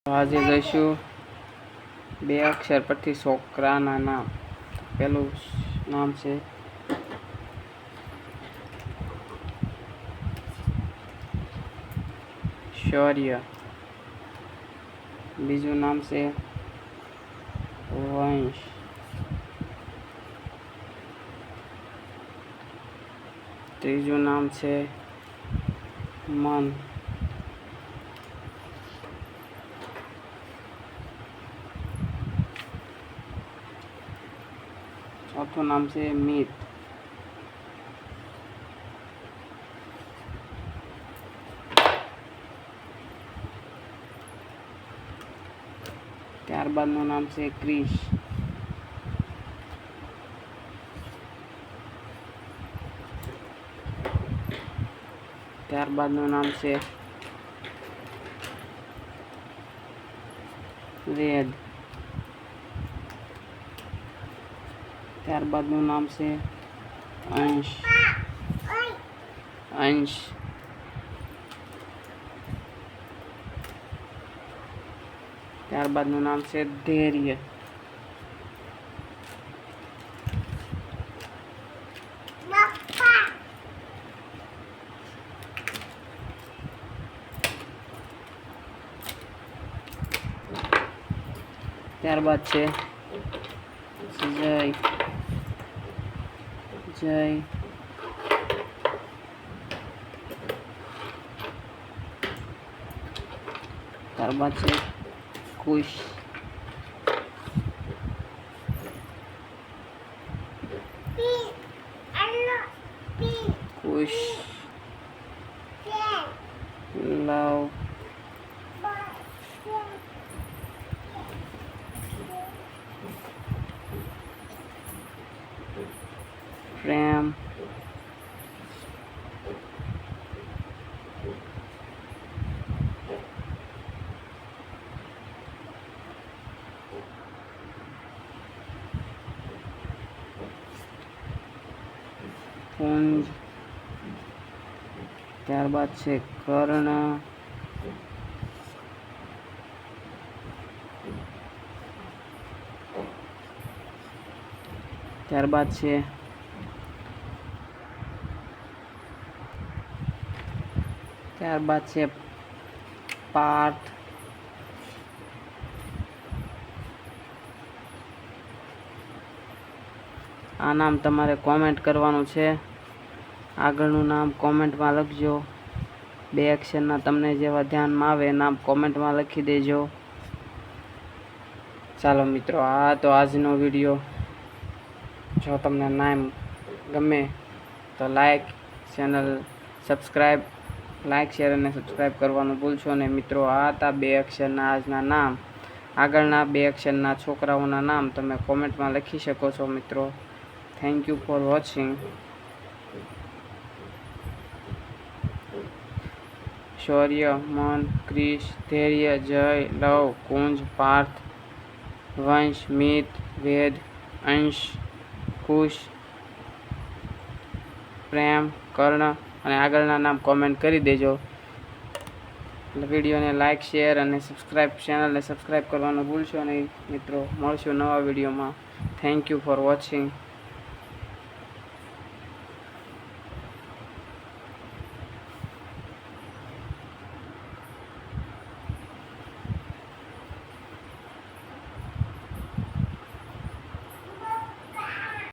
આજે જોઈશું બે અક્ષર પરથી છોકરાના નામ. પહેલું નામ છે શૌર્ય, બીજું નામ છે વંશ, ત્રીજું નામ છે મન, ચોથું નામ છે મિત, ત્યારબાદનું નામ છે ક્રિશ, ત્યારબાદનું નામ છે વેદ, ત્યારબાદનું નામ છે અંશ, ત્યારબાદનું નામ છે ધૈર્ય, ત્યારબાદ છે જય, ત્યારબાદ છે ખુશ, લવ, પ્રેમ, પુંજ, ત્યારબાદ છે કર્ણ, ત્યારબાદ છે પાર્થ, આ નામ તમારે કોમેન્ટ કરવાનું છે. આગળનું નામ કોમેન્ટમાં લખજો. બે અક્ષરના તમને જેવા ધ્યાનમાં આવે નામ કોમેન્ટમાં લખી દેજો. ચાલો મિત્રો, આ તો આજનો વિડીયો. જો તમને નામ ગમે તો લાઈક શેર અને સબસ્ક્રાઈબ કરવાનું ભૂલશો નહીં મિત્રો. આ હતા બે અક્ષરના આજના નામ. આગળના બે અક્ષરના છોકરાઓના નામ તમે કોમેન્ટમાં લખી શકો છો મિત્રો. Thank you for watching. Shaurya, Man, Krish, ધૈર્ય, જય, લવ, કુંજ, પાર્થ, વંશ, મિત, વેદ, અંશ, ખુશ, પ્રેમ, કર્ણ અને આગળના નામ કોમેન્ટ કરી દેજો. વિડીયોને લાઈક શેર અને ચેનલને સબસ્ક્રાઈબ કરવાનું ભૂલશો નહીં મિત્રો. મળશું નવા વિડીયોમાં. Thank you for watching.